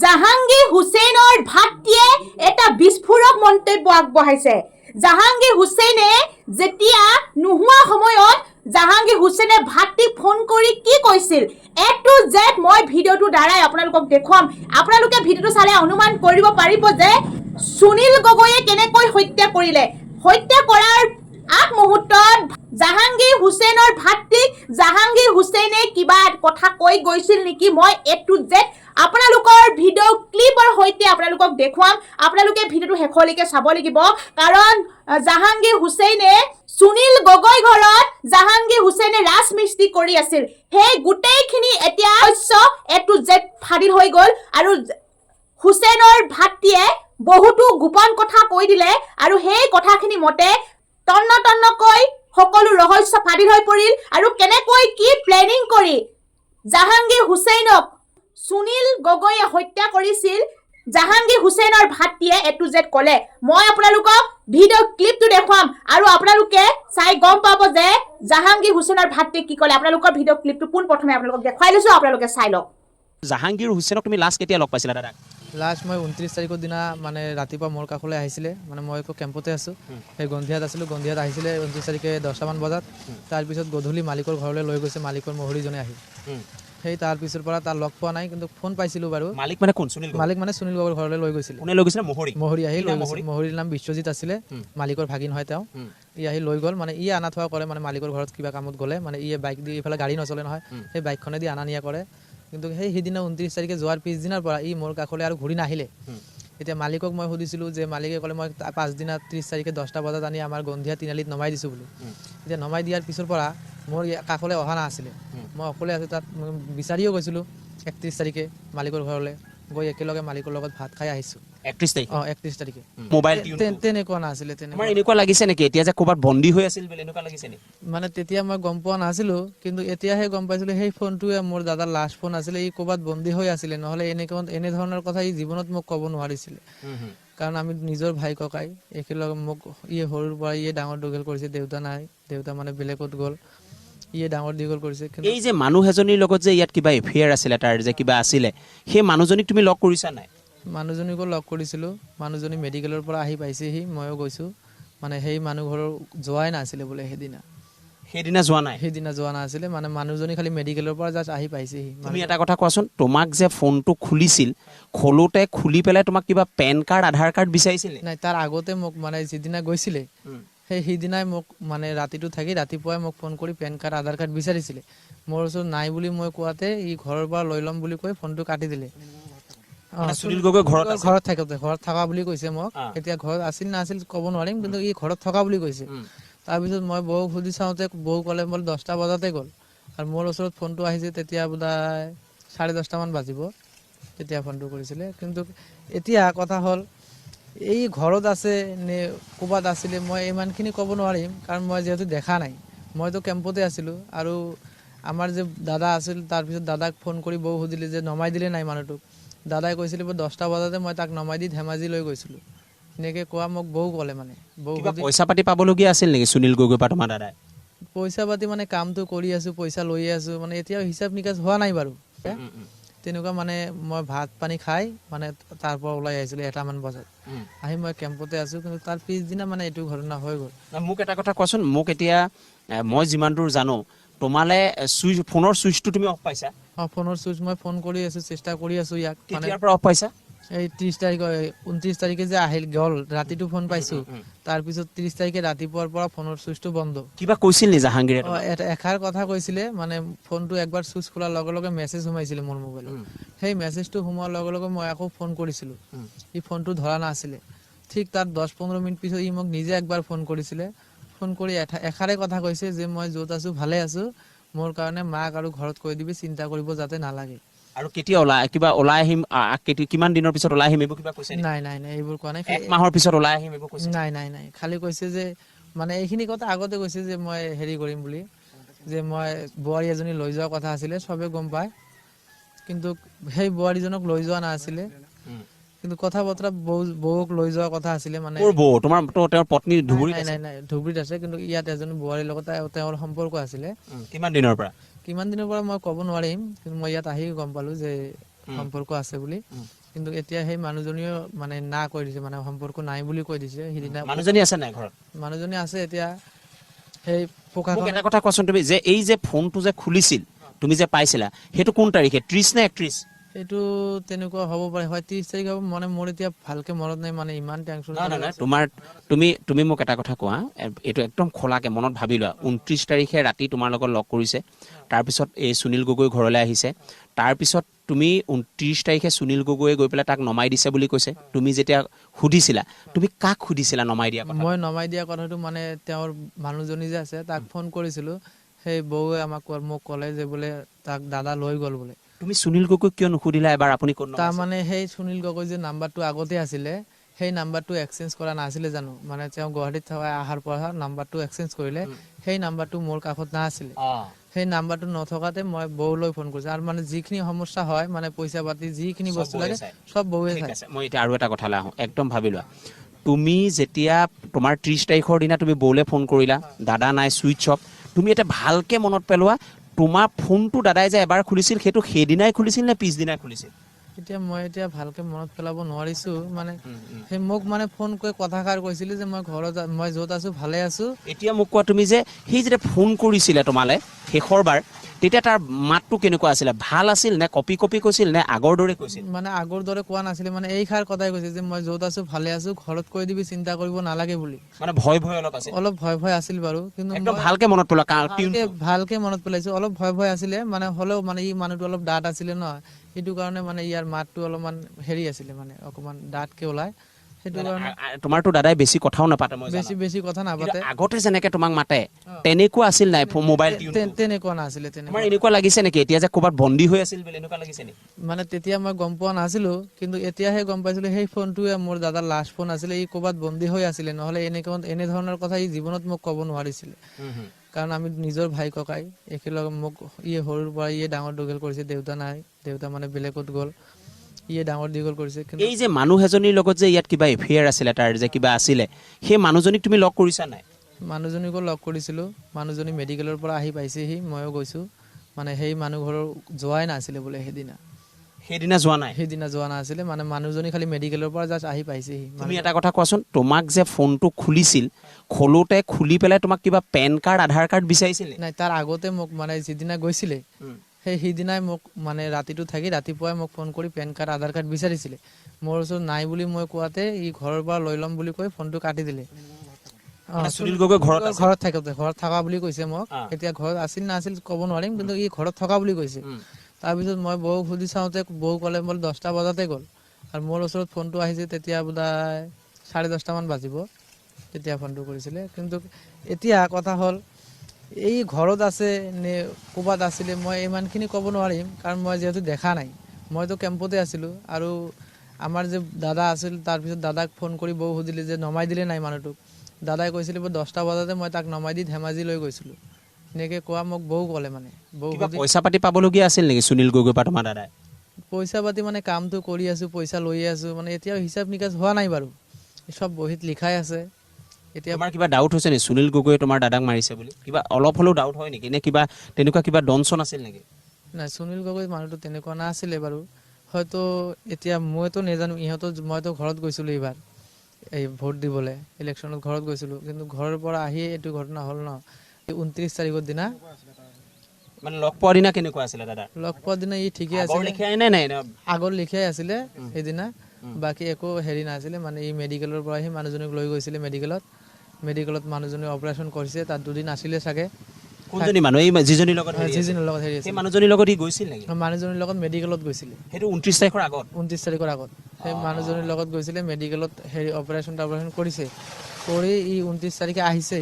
জাহাঙ্গীৰ হুছেইনৰ ভাতৃয়ে এটা বিস্ফোৰক মন্তব্য আগবঢ়াইছে। জাহাঙ্গীৰ হুছেইনে যেতিয়া নোহোৱা সময়ত জাহাঙ্গীৰ হুছেইনে ভাতৃক ফোন কৰি কি কৈছিল এ টু জেড মই ভিডিঅ'টো দ্বাৰাই আপোনালোকক দেখুৱাম। আপোনালোকে ভিডিঅ'টো চালে অনুমান কৰিব পাৰিব যে সুনীল গগৈয়ে কেনেকৈ হত্যা কৰিলে। হত্যা কৰাৰ আগ মুহূৰ্তত জাহাঙ্গীৰ হুছেইনৰ ভাতৃক জাহাঙ্গীৰ হুছেইনে কিবা কথা কৈ গৈছিল নেকি মই এ টু জেড আপোনালোকৰ ভিডিঅ' ক্লিপৰ সৈতে আপোনালোকক দেখুৱাম। আপোনালোকে ভিডিঅ'টো শেষলৈকে চাব লাগিব, কাৰণ জাহাঙ্গীৰ হুছেইনে সুনীল গগৈ ঘৰত জাহাঙ্গীৰ হুছেইনে ৰাজমিস্ত্ৰী কৰি আছিল। সেই গোটেইখিনি এতিয়া এ টু জেড ফাদিল হৈ গ'ল আৰু হুছেইনৰ ভাতৃয়ে বহুতো গোপন কথা কৈ দিলে আৰু সেই কথাখিনি মতে তন্নকৈ সকলো ৰহস্য ফাদিল হৈ পৰিল আৰু কেনেকৈ কি প্লেনিং কৰি জাহাঙ্গীৰ হুছেইনক সুনীল গগৈয়ে হত্যা কৰিছিল জাহাঙ্গীৰ হুছেইনৰ ভাতৃয়ে এ টু জেড ক'লে। মই আপোনালোকক ভিডিঅ' ক্লিপটো দেখুৱাম আৰু আপোনালোকে চাই গম পাব যে জাহাঙ্গীৰ হুছেইনৰ ভাতৃয়ে কি ক'লে। আপোনালোকৰ ভিডিঅ' ক্লিপটো পোনপ্ৰথমে আপোনালোকক দেখুৱাই লৈছোঁ, আপোনালোকে চাই লওক। জাহাঙ্গীৰ হুছেইনক তুমি লাষ্ট কেতিয়া লগ পাইছিলা দাদাক? লাষ্ট মই 29 তাৰিখৰ দিনা মানে ৰাতিপুৱা মোৰ কাষলৈ আহিছিলে, মানে মই একো কেম্পতে আছোঁ, সেই গন্ধিয়াত আছিলোঁ। গন্ধিয়াত আহিছিলে 29 তাৰিখে 10টামান বজাত। তাৰপিছত গধূলি মালিকৰ ঘৰলৈ লৈ গৈছে, মালিকৰ মহৰীজনে আহি। সেই তাৰপিছৰ পৰা তাৰ লগ পোৱা নাই, কিন্তু ফোন পাইছিলোঁ বাৰু। মালিক মানে কোন? সুনীল মালিক মানে সুনীল গগৈৰ ঘৰলৈ লৈ গৈছিল। কোনে লৈ গৈছিলে? মহৰী আহি লৈ গৈছিল। মহৰীৰ নাম বিশ্বজিৎ আছিলে, মালিকৰ ভাগিন হয় তেওঁ। ই আহি লৈ গ'ল, মানে ই আনা থোৱা কৰে, মানে মালিকৰ ঘৰত কিবা কামত গ'লে মানে ই বাইক দি, এইফালে গাড়ী নচলে নহয়, সেই বাইকখনেদি আনা নিয়া কৰে। কিন্তু সেইদিনা 29 তাৰিখে যোৱাৰ পিছদিনাৰ পৰা ই মোৰ কাষলৈ আৰু ঘূৰি নাহিলে। এতিয়া মালিকক মই সুধিছিলোঁ যে মালিকে ক'লে মই পাছদিনা 30 তাৰিখে 10টা বজাত আনি আমাৰ গন্ধিয়া তিনিআলিত নমাই দিছোঁ বুলি। এতিয়া নমাই দিয়াৰ পিছৰ পৰা মোৰ কাষলৈ অহা নাছিলে। মই অকলে আছোঁ তাত, বিচাৰিও গৈছিলোঁ 31 তাৰিখে মালিকৰ ঘৰলৈ গৈ একেলগে মালিকৰ লগত ভাত খাই আহিছোঁ। 31 তাৰিখে? 31 তাৰিখে। মোবাইল তেনেকুৱা নাছিলে। তোমাৰ এনেকুৱা লাগিছে নেকি এতিয়া যে ক'ৰবাত বন্দী হৈ আছিল বুলি এনেকুৱা লাগিছে নেকি? মানে তেতিয়া মই গম পোৱা নাছিলোঁ, কিন্তু এতিয়াহে গম পাইছিলোঁ সেই ফোনটোৱে মোৰ দাদাৰ লাষ্ট ফোন আছিলে। ই ক'ৰবাত বন্দী হৈ আছিলে, নহ'লে এনেধৰণৰ কথা ই জীৱনত মোক ক'ব নোৱাৰিছিলে। কাৰণ আমি নিজৰ ভাই ককাই একেলগে, মোক ইয়ে সৰুৰ পৰা ইয়ে ডাঙৰ দীঘল কৰিছে। দেউতা নাই, দেউতা মানে বেলেগত গ'ল, ইয়ে ডাঙৰ দীঘল কৰিছে। এই যে মানুহ এজনীৰ লগত যে ইয়াত কিবা এফেয়াৰ আছিলে, তাৰ যে কিবা আছিলে, সেই মানুহজনীক তুমি লগ কৰিছা নাই? মানুহজনীকো লগ কৰিছিলোঁ। মানুহজনী মেডিকেলৰ পৰা আহি পাইছেহি, ময়ো গৈছোঁ। মানে সেই মানুহ ঘৰৰ যোৱাই নাছিলে বোলে সেইদিনা যোৱা নাই? সেইদিনা যোৱা নাছিলে, মানে মানুহজনী খালি মেডিকেলৰ পৰা জাষ্ট আহি পাইছেহি। তুমি এটা কথা কোৱাচোন, তোমাক যে ফোনটো খুলিছিল, খোলোতে খুলি পেলাই তোমাক কিবা পেন কাৰ্ড, আধাৰ কাৰ্ড বিচাৰিছিল? নাই, তাৰ আগতে মোক মানে যিদিনা গৈছিলে সেইদিনাই মোক মানে ৰাতিটো থাকি ৰাতিপুৱাই মোক ফোন কৰি পেন কাৰ্ড, আধাৰ কাৰ্ড বিচাৰিছিলে। মোৰ ওচৰত নাই বুলি মই কোৱাতে ই ঘৰৰ পৰা লৈ ল'ম বুলি কৈ ফোনটো কাটি দিলে। সুনীল গগৈ ঘৰত থকা বুলি কৈছে মোক। এতিয়া ঘৰত আছিল নাছিল ক'ব নোৱাৰিম, কিন্তু ই ঘৰত থকা বুলি কৈছে। তাৰপিছত মই বৌক সুধি চাওঁতে বৌ ক'লে বোলে 10টা বজাতে গ'ল, আৰু মোৰ ওচৰত ফোনটো আহিছে তেতিয়া বোধহয় 10:30মান বাজিব, তেতিয়া ফোনটো কৰিছিলে। কিন্তু এতিয়া কথা হ'ল এই ঘৰত আছে নে ক'ৰবাত আছিলে মই ইমানখিনি ক'ব নোৱাৰিম, কাৰণ মই যিহেতু দেখা নাই। মইতো কেম্পতে আছিলোঁ, আৰু আমাৰ যে দাদা আছিল, তাৰপিছত দাদাক ফোন কৰি বৌ সুধিলে যে নমাই দিলে নাই মানুহটোক। দাদাই কৈছিলে 10টা বজাতে মই তাক নমাই দি ধেমাজি লৈ গৈছিলোঁ, এনেকৈ কোৱা মোক বৌ ক'লে। মানে বৌ পইচা পাতি পাবলগীয়া আছিল নেকি সুনীল গগৈৰ পৰা তোমাৰ দাদাই? পইচা পাতি মানে কামটো কৰি আছোঁ, পইচা লৈয়ে আছোঁ, মানে এতিয়াও হিচাপ নিকাচ হোৱা নাই বাৰু। তেনেকুৱা মানে মই ভাত পানী খাই মানে তাৰ পৰা ওলাই আহিছিলোঁ 1টামান বজাত। আহি মই কেম্পতে আছোঁ, কিন্তু তাৰ পিছদিনা মানে এইটো ঘটনা হৈ গ'ল। মোক এটা কথা কোৱাচোন, মোক এতিয়া মই যিমান দূৰ জানো তোমালে ফোনৰ চুইচটো তুমি অফ পাইছা? ফোনৰ চুইচ মই ফোন কৰি আছোঁ, চেষ্টা কৰি আছোঁ ইয়াক। কেতিয়াৰ পৰা অফ পাইছা? এই 29 তাৰিখে যে আহিল গ'ল ৰাতিটো ফোন পাইছোঁ, তাৰপিছত 30 তাৰিখে ৰাতিপুৱাৰ পৰা ফোনৰ চুইচটো বন্ধ। কিবা কৈছিল নি জাহাংগীৰে? এষাৰ কথা কৈছিলে, মানে ফোনটো একবাৰ চুইচ খোলাৰ লগে লগে মেছেজ সোমাইছিলে মোৰ মোবাইলত। সেই মেছেজটো সোমোৱাৰ লগে লগে মই আকৌ ফোন কৰিছিলোঁ, ই ফোনটো ধৰা নাছিলে। ঠিক তাত 10-15 মিনিট পিছত ই মোক নিজে একবাৰ ফোন কৰিছিলে। ফোন কৰি এষাৰে কথা কৈছে যে মই য'ত আছোঁ ভালে আছোঁ, মোৰ কাৰণে মাক আৰু ঘৰত কৈ দিবি চিন্তা কৰিব যাতে নালাগে। আৰু কেতিয়া ওলাই আহিম, কিমান দিনৰ পিছত ওলাই আহিম এইবোৰ কিবা কৈছে? নাই, এইবোৰ কোৱা নাই। 1 মাহৰ পিছত ওলাই আহিম এইবোৰ কৈছে? নাই, খালি কৈছে যে মানে এইখিনি কথা আগতে কৈছে যে মই হেৰি কৰিম বুলি, যে মই বোৱাৰী এজনী লৈ যোৱাৰ কথা আছিলে, চবে গম পায়। কিন্তু সেই বোৱাৰীজনক লৈ যোৱা নাছিলে, কিন্তু কথা বতৰা বৌক লৈ যোৱাৰ কথা আছিলে। মানে তেওঁৰ পত্নী ধুবুৰীত আছে? নাই, ধুবুৰীত আছে, কিন্তু ইয়াত এজনী বোৱাৰীৰ লগত তেওঁৰ সম্পৰ্ক আছিলে। কিমান দিনৰ পৰা মই ক'ব নোৱাৰিম, কিন্তু মই ইয়াত আহি গম পালোঁ যে সম্পৰ্ক আছে বুলি। কিন্তু এতিয়া সেই মানুহজনীও মানে না কৈ দিছে, মানে সম্পৰ্ক নাই বুলি কৈ দিছে। সিদিনা মানুহজনী আছে নাই ঘৰত? মানুহজনী আছে এতিয়া। সেই মোক প্ৰশাসন এটা কথা কোৱাচোন, তুমি যে এই যে ফোনটো যে খুলিছিল তুমি যে পাইছিলা, সেইটো কোন তাৰিখে, 30 নে 31? এইটো তেনেকুৱা হ'ব পাৰে, হয় 30 তাৰিখ হ'ব, মানে মোৰ এতিয়া ভালকে মনত নাই, মানে ইমান টেনশ্যন। নাই তুমি মোক এটা কথা কোৱা, এইটো একদম খোলাকে মনত ভাবি লোৱা। 29 তাৰিখে ৰাতি তোমাৰ লগত লগ কৰিছে, তাৰপিছত এই সুনীল গগৈ ঘৰলৈ আহিছে, তাৰপিছত তুমি 29 তাৰিখে সুনীল গগৈয়ে গৈ পেলাই তাক নমাই দিছে বুলি কৈছে। তুমি যেতিয়া সুধিছিলা, তুমি কাক সুধিছিলা নমাই দিয়া কথা? মই নমাই দিয়া কথাটো মানে তেওঁৰ মানুহজনী যে আছে তাক ফোন কৰিছিলোঁ। সেই বৌৱে মোক ক'লে যে বোলে তাক দাদা লৈ গ'ল বোলে। তুমি সুনীল গগৈক কিয় নুসুধিলা এবাৰ আপুনি ক'ত নমাইছে? তাৰমানে সেই সুনীল গগৈ যে নাম্বাৰটো আগতে আছিলে, সেই নাম্বাৰটো এক্সচেঞ্জ কৰা নাছিলে জানো, মানে তেওঁ গুৱাহাটীত থকা অহাৰ পৰা নাম্বাৰটো এক্সচেঞ্জ কৰিলে, সেই নাম্বাৰটো মোৰ কাষত নাছিলে। সেই নাম্বাৰটো নথকাতে মই বৌলৈ ফোন কৰিছোঁ। আৰু মানে যিখিনি সমস্যা হয়, মানে পইচা পাতি যিখিনি বস্তু লাগে চব বৌৱে চায়। মই এতিয়া আৰু এটা কথালৈ আহোঁ, একদম ভাবি লোৱা। তুমি যেতিয়া তোমাৰ 30 তাৰিখৰ দিনা তুমি বৌলে ফোন কৰিলা, দাদা নাই, চুইচ অফ, তুমি এটা ভালকে মনত পেলোৱা, তোমাৰ ফোনটো দাদাই যে এবাৰ খুলিছিল সেইটো সেইদিনাই খুলিছিল নে পিছদিনাই খুলিছিল? মই ভালকে মনত পেলাব নোৱাৰিছোঁ। মানে সেই মোক মানে ফোন কৰি কথাষাৰ কৈছিলে যে মই য'ত আছোঁ ভালে আছোঁ। এতিয়া মোক কোৱা, তুমি যে সেই যেতিয়া ফোন কৰিছিলে তোমালে শেষৰবাৰ, তেতিয়া তাৰ মাতটো কেনেকুৱা আছিলে? ভাল আছিল নে কপি কৈছিল নে আগৰ দৰে কৈছিল? মানে আগৰ দৰে কোৱা নাছিলে, মানে এইষাৰ কথাই কৈছে যে মই য'ত আছোঁ ভালে আছোঁ, ঘৰত কৈ দিবি চিন্তা কৰিব নালাগে বুলি। মানে ভয় অলপ আছিল? অলপ ভয় আছিল বাৰু, কিন্তু একদম ভালকে মনত পেলোৱা। ভালকে মনত পেলাইছোঁ। অলপ ভয় আছিলে, মানে হ'লেও মানে ই মানুহটো অলপ ডাঠ আছিলে ন, সেইটো কাৰণে মানে ইয়াৰ মাতটো অলপমান হেৰি আছিলে, মানে অকমান ডাঠকে ওলাই। সেইটো কাৰণে তোমাৰতো দাদাই বেছি কথাও নাপাতে, মই বেছি কথা নাপাতে। আগতে যেনেকে তোমাক মাতে তেনেকুৱা আছিল নাই মোবাইল? তেনেকুৱা নাছিলে। তোমাৰ এনেকুৱা লাগিছে নেকি এতিয়া যে ক'ৰবাত বন্দী হৈ আছিল বুলি, এনেকুৱা লাগিছে নেকি? মানে তেতিয়া মই গম পোৱা নাছিলো, কিন্তু এতিয়াহে গম পাইছিলো সেই ফোনটোৱে মোৰ দাদাৰ লাষ্ট ফোন আছিলে। ই ক'ৰবাত বন্দী হৈ আছিলে, নহ'লে এনে ধৰণৰ কথা ই জীৱনত মোক ক'ব নোৱাৰিছিলে। কাৰণ আমি নিজৰ ভাই ককাই একেলগে, মোক সৰুৰ পৰা ডাঙৰ দীঘল কৰিছে। দেউতা নাই, দেউতা মানে বেলেগত গ'ল, ডাঙৰ দীঘল কৰিছে। এই যে মানুহ এজনীৰ লগত যে ইয়াত কিবা এফেয়াৰ আছিলে, তাৰ যে কিবা আছিলে, সেই মানুহজনীক তুমি লগ কৰিছা নাই? মানুহজনীকো লগ কৰিছিলোঁ। মানুহজনী মেডিকেলৰ পৰা আহি পাইছেহি, ময়ো গৈছোঁ। মানে সেই মানুহ ঘৰৰ যোৱাই নাছিলে বোলে সেইদিনা যোৱা নাই? সেইদিনা যোৱা নাছিলে, মানে মানুহজনী খালি মেডিকেলৰ পৰা জাষ্ট আহি পাইছেহি। তুমি এটা কথা কোৱাচোন, তোমাক যে ফোনটো খুলিছিল, খোলোতে খুলি পেলাই তোমাক কিবা পেন কাৰ্ড, আধাৰ কাৰ্ড বিচাৰিছিল নাই? তাৰ আগতে মোক মানে যিদিনা গৈছিলে সেইদিনাই মোক মানে ৰাতিটো থাকি ৰাতিপুৱাই মোক ফোন কৰি পেন কাৰ্ড, আধাৰ কাৰ্ড বিচাৰিছিলে। মোৰ ওচৰত নাই বুলি মই কোৱাতে ই ঘৰৰ পৰা লৈ ল'ম বুলি কৈ ফোনটো কাটি দিলে। সুনীল গগৈ ঘৰত থকা বুলি কৈছে মোক। এতিয়া ঘৰত আছিল নাছিল ক'ব নোৱাৰিম, কিন্তু ই ঘৰত থকা বুলি কৈছে। তাৰপিছত মই বৌক সুধি চাওঁতে বৌ ক'লে বোলে 10টা বজাতে গ'ল। আৰু মোৰ ওচৰত ফোনটো আহিছে তেতিয়া বোধহয় 10:30 মান বাজিব, তেতিয়া ফোনটো কৰিছিলে। কিন্তু এতিয়া কথা হ'ল, এই ঘৰত আছে নে ক'ৰবাত আছিলে মই ইমানখিনি ক'ব নোৱাৰিম, কাৰণ মই যিহেতু দেখা নাই। মইতো কেম্পতে আছিলোঁ। আৰু আমাৰ যে দাদা আছিল, তাৰপিছত দাদাক ফোন কৰি বৌ সুধিলে যে নমাই দিলে নাই মানুহটোক। দাদাই কৈছিলে 10টা বজাতে মই তাক নমাই দি ধেমাজি লৈ গৈছিলোঁ, এনেকৈ কোৱা মোক বৌ ক'লে। মানে বৌ পইচা পাতি পাবলগীয়া আছিল নেকি সুনীল গগৈ পৰা তোমাৰ দাদাই? পইচা পাতি মানে কামটো কৰি আছোঁ, পইচা লৈয়ে আছোঁ, মানে এতিয়াও হিচাপ নিকাচ হোৱা নাই বাৰু, চব বহীত লিখাই আছে। এতিয়া তোমাৰ কিবা ডাউট হৈছে নেকি সুনীল গগৈয়ে তোমাৰ দাদাক মাৰিছে বুলি? কিবা অলপ হ'লেও ডাউট হয় নেকি, নে কিবা তেনেকুৱা কিবা দনচন আছিল নেকি? নাই, সুনীল গগৈ মানুহটো তেনেকুৱা নাছিলে বাৰু। হয়তো এতিয়া মইতো নাজানো, মইতো ঘৰত গৈছিলোঁ এইবাৰ এই ভোট দিবলৈ, ইলেকশ্যনত ঘৰত গৈছিলোঁ। কিন্তু ঘৰৰ পৰা আহিয়ে এইটো ঘটনা হ'ল ন। 29 তাৰিখৰ দিনা মানে লগ পোৱাৰ দিনা কেনেকুৱা আছিলে দাদা? লগ পোৱাৰ দিনা ই ঠিকে আছিলে, আগৰ লিখাই আছিলে সেইদিনা। বাকী একো হেৰি নাছিলে। মানে ই মেডিকেলৰ পৰা আহি মানুহজনীক লৈ গৈছিলে মেডিকেলত মানুহজনী অপাৰেশ্যন কৰিছে। তাত 2 দিন আছিলে চাগে। কোনজনী মানুহ? এই যিজনীৰ লগত হেৰি আছে, সেই মানুহজনীৰ লগত ই গৈছিল নেকি? মানুহজনীৰ লগত মেডিকেলত গৈছিলে। সেইটো 29 তাৰিখৰ আগত? 29 তাৰিখৰ আগত সেই মানুহজনীৰ লগত গৈছিলে মেডিকেলত। হেৰি অপাৰেশ্যন কৰিছে, কৰি ই 29 তাৰিখে আহিছে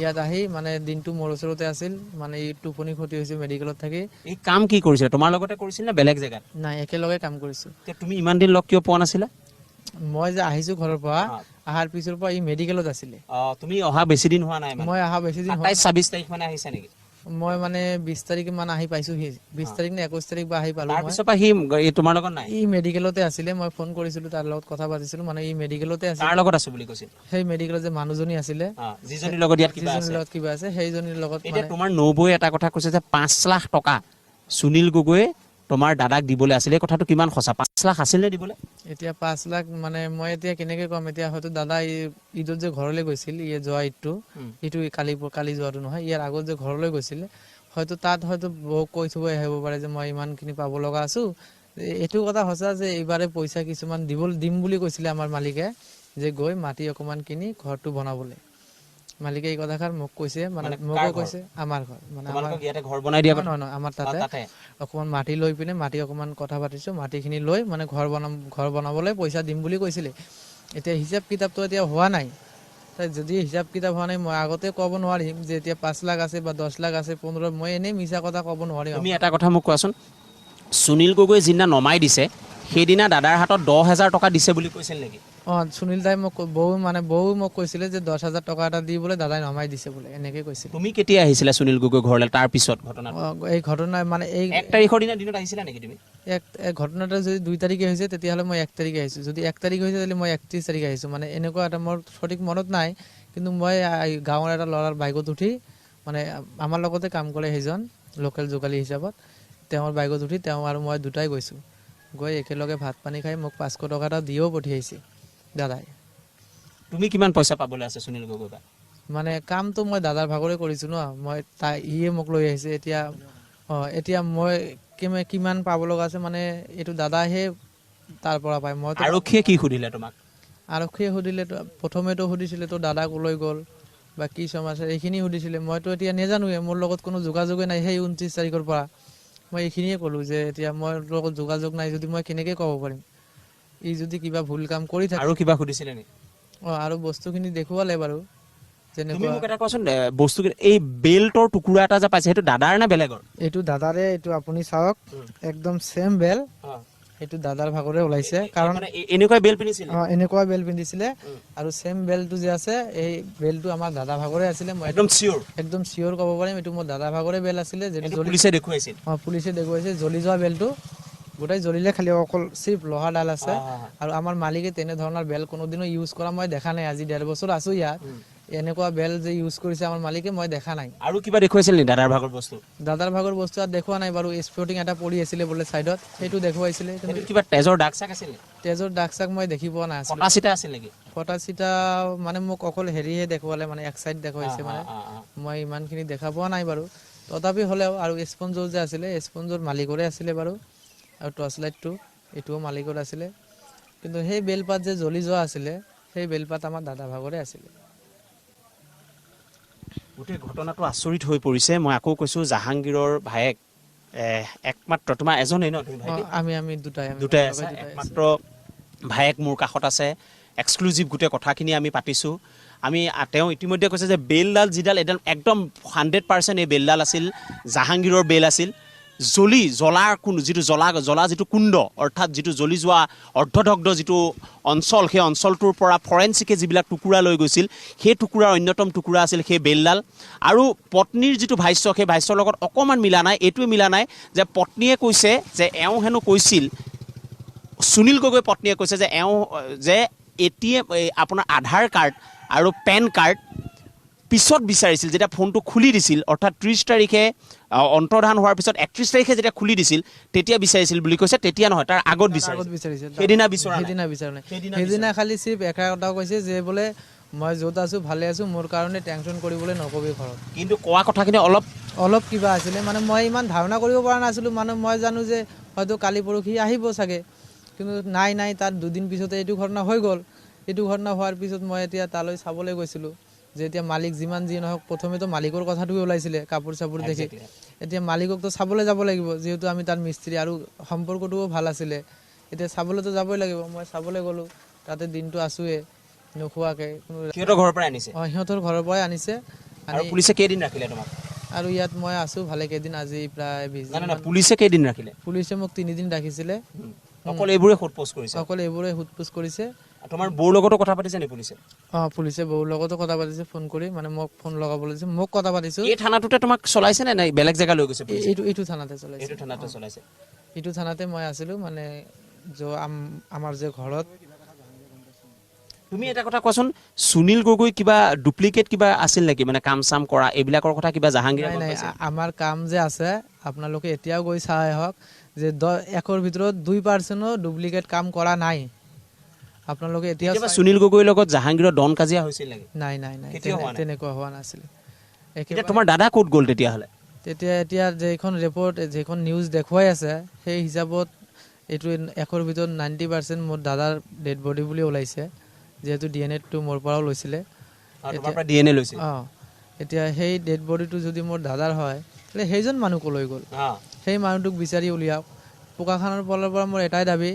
ইয়াত আহি মানে দিনটো মোৰ ওচৰতে আছিল। মানে ই টোপনি ক্ষতি হৈছে মেডিকেলত থাকি। এই কাম কি কৰিছিলে? তোমাৰ লগতে কৰিছিল নে বেলেগ জেগাত? নাই, একেলগে কাম কৰিছোঁ। তুমি ইমান দিন লগ কিয় পোৱা নাছিলা? মই যে আহিছোঁ ঘৰৰ পৰা, অহাৰ পিছৰ পৰা ই মেডিকেলত আছিলে। তুমি অহা বেছি দিন হোৱা নাই? মই অহা বেছি দিন 27-26 তাৰিখ মানে আহিছা নেকি? মই মানে 20 তাৰিখ মান আহি পাইছোহি। 20 তাৰিখ নে 21 তাৰিখ বা আহি পালো। তাৰপিছৰ পৰা সি তোমাৰ লগত নাই? ই মেডিকেলতে আছিলে। মই ফোন কৰিছিলোঁ, তাৰ লগত কথা পাতিছিলোঁ। মানে ই মেডিকেলতে আছিল। তাৰ লগত আছো বুলি কৈছিল? সেই মেডিকেলত যে মানুহজনী আছিলে, যিজনীৰ লগত ইয়াত কিবা আছে, সেইজনীৰ লগত। এতিয়া তোমাৰ নবৌয়ে এটা কথা কৈছে যে 5 লাখ টকা সুনীল গগৈয়ে তোমাৰ দাদাক দিবলৈ আছিলে এই কথাটো কিমান সঁচা 5 লাখ আছিল নে দিবলৈ এতিয়া 5 লাখ মানে মই এতিয়া কেনেকে কম এতিয়া হয়তো দাদা ঈদত যে ঘৰলৈ গৈছিল ইয়ে যোৱা ঈদটো এইটো কালি যোৱাটো নহয় ইয়াৰ আগত যে ঘৰলৈ গৈছিলে হয়তো তাত হয়তো বহু কৈ থব আহিব পাৰে যে মই ইমানখিনি পাব লগা আছো এইটো কথা সঁচা যে এইবাৰে পইচা কিছুমান দিম বুলি কৈছিলে আমাৰ মালিকে যে গৈ মাটি অকমান কিনি ঘৰটো বনাবলৈ মালিকে এই কথাষাৰ মোক কৈছে মানে মোকো কৈছে আমাৰ ঘৰ মানে আমাৰ ইয়াতে ঘৰ বনাই দিয়া নহয় নহয় আমাৰ তাতে অকমান মাটি লৈ পিনে মাটি অকমান কথা পাতিছো মাটিখিনি লৈ মানে ঘৰ বনাবলৈ পইচা দিম বুলি কৈছিলে এতিয়া হিচাপ কিতাপটো এতিয়া হোৱা নাই যদি হিচাপ কিতাপ হোৱা নাই মই আগতে ক'ব নোৱাৰিম যে এতিয়া 5 লাখ আছে বা 10 লাখ আছে 15 মই এনেই মিছা কথা ক'ব নোৱাৰিম তুমি এটা কথা মোক কোৱাচোন সুনীল গগৈ যিদিনা নমাই দিছে সেইদিনা দাদাৰ হাতত 10,000 টকা দিছে বুলি কৈছিল নেকি সুনীল দাই মোক বৌ মোক কৈছিলে যে 10,000 টকা এটা দি বোলে দাদাই নমাই দিছে বোলে এনেকে কৈছিল তুমি কেতিয়া আহিছিলা সুনীল গগৈ ঘৰলৈ তাৰ পিছত ঘটনাটো এই ঘটনা মানে এই 1 তাৰিখৰ দিনত আহিছিলা নেকি তুমি ঘটনাটা যদি 2 তাৰিখে হৈছে তেতিয়াহ'লে মই 1 তাৰিখে আহিছোঁ যদি 1 তাৰিখ হৈছে তেতিয়াহ'লে মই 31 তাৰিখে আহিছোঁ মানে এনেকুৱা এটা মোৰ সঠিক মনত নাই কিন্তু মই গাঁৱৰ এটা ল'ৰাৰ বাইকত উঠি মানে আমাৰ লগতে কাম কৰে সেইজন লোকেল যোগালী হিচাপত তেওঁৰ বাইকত উঠি তেওঁ আৰু মই দুটাই গৈছোঁ গৈ একেলগে ভাত পানী খাই মোক 500 টকা এটা দিও পঠিয়াইছে দাদাই তুমি কিমান পইচা পাবলৈ আছে সুনীল গগৈ বা মানে কামটো মই দাদাৰ ভাগৰে কৰিছোঁ ন মই ইয়ে মোক লৈ আহিছে এতিয়া মই কিমান পাব লগা আছে মানে এইটো দাদাহে তাৰ পৰা পায় মই আৰক্ষীয়ে কি সুধিলে তোমাক আৰক্ষীয়ে সুধিলে প্ৰথমেতো সুধিছিলে তো দাদাক লৈ গ'ল বা কি সমস্যা এইখিনি সুধিছিলে মইতো এতিয়া নাজানোৱে মোৰ লগত কোনো যোগাযোগে নাই সেই 29 তাৰিখৰ পৰা মই এইখিনিয়ে ক'লো যে এতিয়া মোৰ লগত যোগাযোগ নাই যদি মই কেনেকে ক'ব পাৰিম ই যদি কিবা ভুল কাম কৰি থাকে আৰু কিবা সুধিছিলে নেকি আৰু বস্তুখিনি দেখুৱালে বাৰু তুমি মোক এটা কোৱাচোন বস্তু এই বেল্টৰ টুকুৰা এটা যে পাইছে সেইটো দাদাৰ নে বেলেগৰ এইটো দাদাৰে এইটো আপুনি চাওক একদম সেম বেল এইটো দাদাৰ ভাগৰে ওলাইছে কাৰণ এনেকুৱা বেল পিন্ধিছিলে এনেকুৱা বেল পিন্ধিছিলে আৰু সেম বেলটো যে আছে এই বেলটো আমাৰ দাদা ভাগৰে আছিলে মই একদম চিয়ৰ ক'ব পাৰিম এইটো মোৰ দাদা ভাগৰে বেল আছিলে যেটো পুলিচে দেখুৱাইছিল পুলিচে দেখুৱাইছে জ্বলি যোৱা বেলটো গোটাই জ্বলিলে খালি অকল চিপ লোহা ডাল আছে আৰু আমাৰ মালিকে তেনে ধৰণৰ বেল কোনোদিনো ইউজ কৰা মই দেখা নাই আজি 1.5 বছৰ আছো ইয়াত এনেকুৱা বেল যে ইউজ কৰিছে আমাৰ মালিকে মই দেখা নাই আৰু কিবা দেখুৱাইছিল নি দাদাৰ ভাগৰ বস্তু আৰু দেখুৱা নাই বাৰু স্পৰ্টিং এটা পৰি আছিলে বোলে সাইডত সেইটো দেখুৱাইছিলে কিন্তু কিবা তেজৰ দাগ চাক আছিল তেজৰ দাগ চাক মই দেখি পোৱা নাই ফটা চিটা আছিল নেকি ফটা চিটা মানে মোক অকল হেৰিহে দেখুৱালে মানে এক সাইড দেখুৱাইছে মানে মই ইমানখিনি দেখা পোৱা নাই বাৰু তথাপি হ'লেও আৰু স্পঞ্জৰ যে আছিলে স্পঞ্জৰ মালিকৰে আছিলে বাৰু আৰু টৰ্চ লাইটটো এইটোও মালিকৰ আছিলে কিন্তু সেই বেলপাত যে জ্বলি যোৱা আছিলে সেই বেলপাত আমাৰ দাদা ভাগৰে আছিলে গোটেই ঘটনাটো আচৰিত হৈ পৰিছে মই আকৌ কৈছো জাহাংগীৰৰ ভায়েক একমাত্ৰ তোমাৰ এজনেই ন তুমি ভাইটি আমি দুটাই আছে একমাত্ৰ ভায়েক মোৰ কাষত আছে এক্সক্লুজিভ গোটেই কথাখিনি আমি পাতিছো আমি তেওঁ ইতিমধ্যে কৈছে যে বেলডাল যিডাল একদম 100% এই বেলডাল আছিল জাহাংগীৰৰ বেল আছিল জ্বলা যিটো কুণ্ড অৰ্থাৎ যিটো জ্বলি যোৱা অৰ্ধদগ্ধ যিটো অঞ্চল সেই অঞ্চলটোৰ পৰা ফৰেঞ্চিকে যিবিলাক টুকুৰা লৈ গৈছিল সেই টুকুৰাৰ অন্যতম টুকুৰা আছিল সেই বেলডাল আৰু পত্নীৰ যিটো ভাষ্য সেই ভাষ্যৰ লগত অকণমান মিলা নাই এইটোৱে মিলা নাই যে পত্নীয়ে কৈছে যে এওঁ হেনো কৈছিল সুনীল গগৈ পত্নীয়ে কৈছে যে এওঁ যে ATM আপোনাৰ আধাৰ কাৰ্ড আৰু পেন কাৰ্ড পিছত বিচাৰিছিল যেতিয়া ফোনটো খুলি দিছিল অৰ্থাৎ 30 তাৰিখে অন্তৰ্ধান হোৱাৰ পিছত 31 তাৰিখে যেতিয়া খুলি দিছিল তেতিয়া বিচাৰিছিল বুলি কৈছে তেতিয়া নহয় তাৰ আগত বিচাৰিছিল সেইদিনা খালি চিপ এটা কথা কৈছে যে বোলে মই য'ত আছো ভালে আছো মোৰ কাৰণে টেনচন কৰিবলৈ নকবি ঘৰত কিন্তু কোৱা কথাখিনি অলপ কিবা আছিলে মানে মই ইমান ধাৰণা কৰিব পৰা নাছিলো মানে মই জানো যে হয়তো কালি পৰহি আহিব চাগে কিন্তু নাই তাৰ দুদিন পিছতে এইটো ঘটনা হৈ গ'ল এইটো ঘটনা হোৱাৰ পিছত মই এতিয়া তালৈ চাবলৈ গৈছিলো যে এতিয়া মালিক যিমান যি নহওক প্ৰথমেতো মালিকৰ কথাটোৱে ওলাইছিলে কাপোৰ চাপোৰ দেখি এতিয়া মালিককতো চাবলৈ যাব লাগিব যেহেতু আমি তাৰ মিস্ত্ৰী আৰু সম্পৰ্কটোও ভাল আছিলে এতিয়া চাবলৈতো যাবই লাগিব মই চাবলৈ গ'লো তাতে দিনটো আছোৱে নোখোৱাকে সিহঁতৰ ঘৰৰ পৰা আনিছে সিহঁতৰ ঘৰৰ পৰাই আনিছে আৰু পুলিচে কেইদিন ৰাখিলে তোমাক আৰু ইয়াত মই আছো ভালে কেইদিন আজি প্ৰায় 20 দিন পুলিচে কেইদিন ৰাখিলে পুলিচে মোক 3 দিন ৰাখিছিলে অকল এইবোৰে সোধপোছ কৰিছে তোমাৰ বৌৰ লগতো কথা পাতিছে নি পুলিচে পুলিচে বৌৰ লগতো কথা পাতিছে ফোন কৰি মানে মোক ফোন লগাবলৈ দিছে মোক কথা পাতিছো এই থানাটোতে তোমাক চলাইছে নে নাই বেলেগ জায়গা লৈ গৈছে এইটো থানাতে চলাইছে এইটো থানাতে মই আছিলো মানে আমাৰ যে ঘৰত তুমি এটা কথা কোৱাচোন সুনীল গগৈ কিবা ডুপ্লিকেট কিবা আছিল নেকি মানে কাম চাম কৰা এইবিলাকৰ কথা কিবা জাহাংগীৰ নাই আমাৰ কাম যে আছে আপোনালোকে এতিয়াও গৈ চাই আহক যে 1ৰ ভিতৰত 2%ও ডুপ্লিকেট কাম কৰা নাই আপোনালোকে এতিয়া সুনীল গগৈৰ লগত জাহাংগীৰৰ ডন কাজিয়া হৈছিল লাগে নাই নাই নাই তেনেকুৱা হোৱা নাছিল এতিয়া তোমাৰ দাদা ক'ত গ'ল তেতিয়াহ'লে এতিয়া যেখন ৰিপৰ্ট যেখন নিউজ দেখুৱাই আছে সেই হিচাপত এইটো 1ৰ ভিতৰত 90% মোৰ দাদাৰ ডেড বডি বুলি ওলাইছে যেহেতু DNA-টো মোৰ পৰাও লৈছিলে DNA লৈছিল এতিয়া সেই ডেড বডিটো যদি মোৰ দাদাৰ হয় তাহলে সেইজন মানুহ কলৈ গ'ল সেই মানুহটোক বিচাৰি উলিয়াওক পোকাখানৰ ফালৰ পৰা মোৰ এটাই দাবী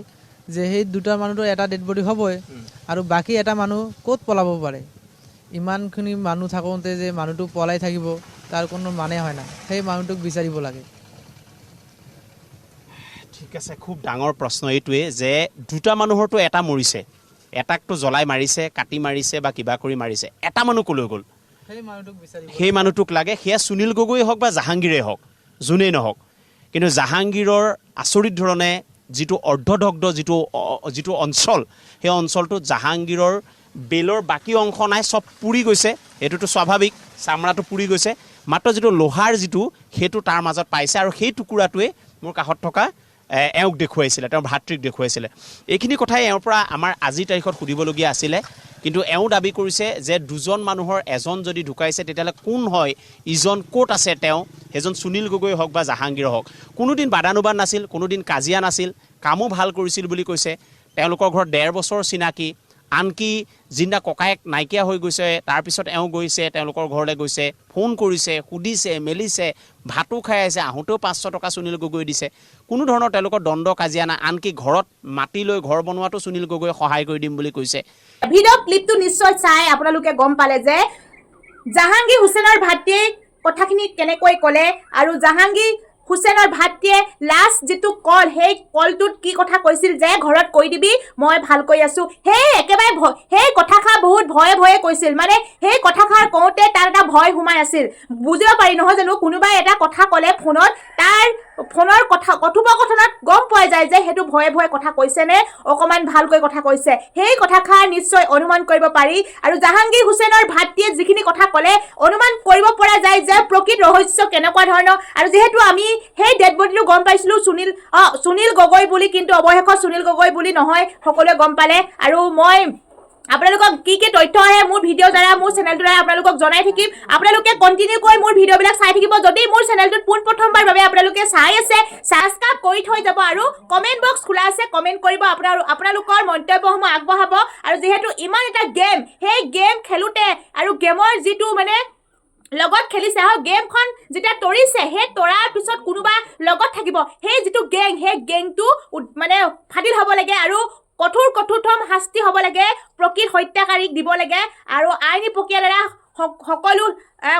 যে সেই দুটা মানুহৰ এটা ডেড বডি হ'বই আৰু বাকি এটা মানুহ ক'ত পলাব পাৰে ইমানখিনি মানুহ থাকোঁতে যে মানুহটো পলাই থাকিব তাৰ কোনো মানে হয় না সেই মানুহটোক বিচাৰিব লাগে ঠিক আছে খুব ডাঙৰ প্ৰশ্ন এইটোৱে যে দুটা মানুহৰটো এটা মৰিছে এটাকটো জ্বলাই মাৰিছে কাটি মাৰিছে বা কিবা কৰি মাৰিছে এটা মানুহ কলৈ গ'ল সেই মানুহটোক লাগে সেয়া সুনীল গগৈ হওক বা জাহাংগীৰে হওক যোনেই নহওক কিন্তু জাহাংগীৰৰ আচৰিত ধৰণে যিটো অৰ্ধদগ্ধ যিটো অঞ্চল সেই অঞ্চলটোত জাহাংগীৰৰ বেলৰ বাকী অংশ নাই চব পুৰি গৈছে এইটোতো স্বাভাৱিক চামৰাটো পুৰি গৈছে মাত্ৰ যিটো লোহাৰ যিটো সেইটো তাৰ মাজত পাইছে আৰু সেই টুকুৰাটোৱে মোৰ কাষত থকা এওঁক দেখুৱাইছিলে তেওঁৰ ভাতৃক দেখুৱাইছিলে এইখিনি কথাই এওঁৰ পৰা আমাৰ আজিৰ তাৰিখত সুধিবলগীয়া আছিলে কিন্তু এওঁ দাবী কৰিছে যে দুজন মানুহৰ এজন যদি ঢুকাইছে তেতিয়াহ'লে কোন হয় ইজন ক'ত আছে তেওঁ সেইজন সুনীল গগৈ হওক বা জাহাংগীৰ হওক কোনোদিন বাদানুবাদ নাছিল কোনোদিন কাজিয়া নাছিল কামো ভাল কৰিছিল বুলি কৈছে তেওঁলোকৰ ঘৰত 1.5 বছৰ চিনাকি আনকি যিদিনা ককায়েক নাইকিয়া হৈ গৈছে তাৰপিছত এওঁ গৈছে তেওঁলোকৰ ঘৰলৈ গৈছে ফোন কৰিছে সুধিছে মেলিছে ভাতো খাই আছে আহোঁতেও 500 টকা সুনীল গগৈ দিছে কোনো ধৰণৰ তেওঁলোকৰ দ্বন্দ্ব কাজিয়া নাই আনকি ঘৰত মাটি লৈ ঘৰ বনোৱাটো সুনীল গগৈ সহায় কৰি দিম বুলি কৈছে ভিডিঅ' ক্লিপটো নিশ্চয় চাই আপোনালোকে গম পালে যে জাহাংগীৰ হুছেইনৰ ভাতৃয়ে কথাখিনি কেনেকৈ ক'লে আৰু জাহাংগীৰ হুছেইনৰ ভাতৃয়ে লাষ্ট যিটো কল সেই কলটোত কি কথা কৈছিল যে ঘৰত কৈ দিবি মই ভালকৈ আছো সেই একেবাৰে সেই কথাষাৰ বহুত ভয়ে কৈছিল মানে সেই কথাষাৰ কওঁতে তাৰ এটা ভয় সোমাই আছিল বুজিব পাৰি নহয় জানো কোনোবাই এটা কথা ক'লে ফোনত তাৰ ফোনৰ কথা কথোপকথনত গম পোৱা যায় যে সেইটো ভয়ে কথা কৈছে নে অকমান ভালকৈ কথা কৈছে সেই কথাষাৰ নিশ্চয় অনুমান কৰিব পাৰি আৰু জাহাংগীৰ হুছেইনৰ ভাতৃয়ে যিখিনি কথা ক'লে অনুমান কৰিব পৰা যায় যে প্ৰকৃত ৰহস্য কেনেকুৱা ধৰণৰ আৰু যেহেতু আমি সেই ডেড বডিটো গম পাইছিলো সুনীল গগৈ বুলি কিন্তু অৱশেষত সুনীল গগৈ বুলি নহয় সকলোৱে গম পালে আৰু মই আপোনালোকক কি তথ্য আহে মোৰ ভিডিঅ' দ্বাৰা মোৰ চেনেলটোৰ দ্বাৰা আপোনালোকক জনাই থাকিম আপোনালোকে কণ্টিনিউ কৰি মোৰ ভিডিঅ'বিলাক চাই থাকিব যদি মোৰ চেনেলটোত পোনপ্ৰথমবাৰ বাবে আপোনালোকে চাই আছে ছাবস্ক্ৰাইব কৰি থৈ যাব আৰু কমেণ্ট বক্স খোলা আছে কমেণ্ট কৰিব আপোনালোকৰ মন্তব্যসমূহ আগবঢ়াব আৰু যিহেতু ইমান এটা গেম সেই গেম খেলোঁতে আৰু গেমৰ যিটো মানে লগত খেলিছে হয় গেমখন যেতিয়া তৰিছে সেই তৰাৰ পিছত কোনোবা লগত থাকিব সেই যিটো গেং সেই গেংটো মানে ফাদিল হ'ব লাগে আৰু কঠোৰতম শাস্তি হ'ব লাগে প্ৰকৃত হত্যাকাৰীক দিব লাগে আৰু আইনী প্ৰক্ৰিয়াৰ দ্বাৰা সকলো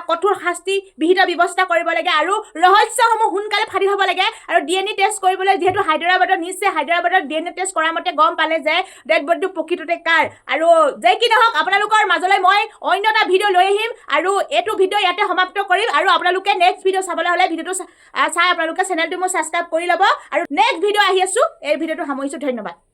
কঠোৰ শাস্তি বিহিত ব্যৱস্থা কৰিব লাগে আৰু ৰহস্যসমূহ সোনকালে ফাদিল হ'ব লাগে আৰু DNA টেষ্ট কৰিবলৈ যিহেতু হায়দৰাবাদত নিছে হায়দৰাবাদত DNA টেষ্ট কৰাৰ মতে গম পালে যে ডেড বডিটো প্ৰকৃততে কাৰ আৰু যে কি নহওক আপোনালোকৰ মাজলৈ মই অন্য এটা ভিডিঅ' লৈ আহিম আৰু এইটো ভিডিঅ' ইয়াতে সমাপ্ত কৰিম আৰু আপোনালোকে নেক্সট ভিডিঅ' চাবলৈ হ'লে ভিডিঅ'টো চাই আপোনালোকে চেনেলটো মোৰ ছাবস্ক্ৰাইব কৰি ল'ব আৰু নেক্সট ভিডিঅ' আহি আছোঁ এই ভিডিঅ'টো সামৰিছোঁ ধন্যবাদ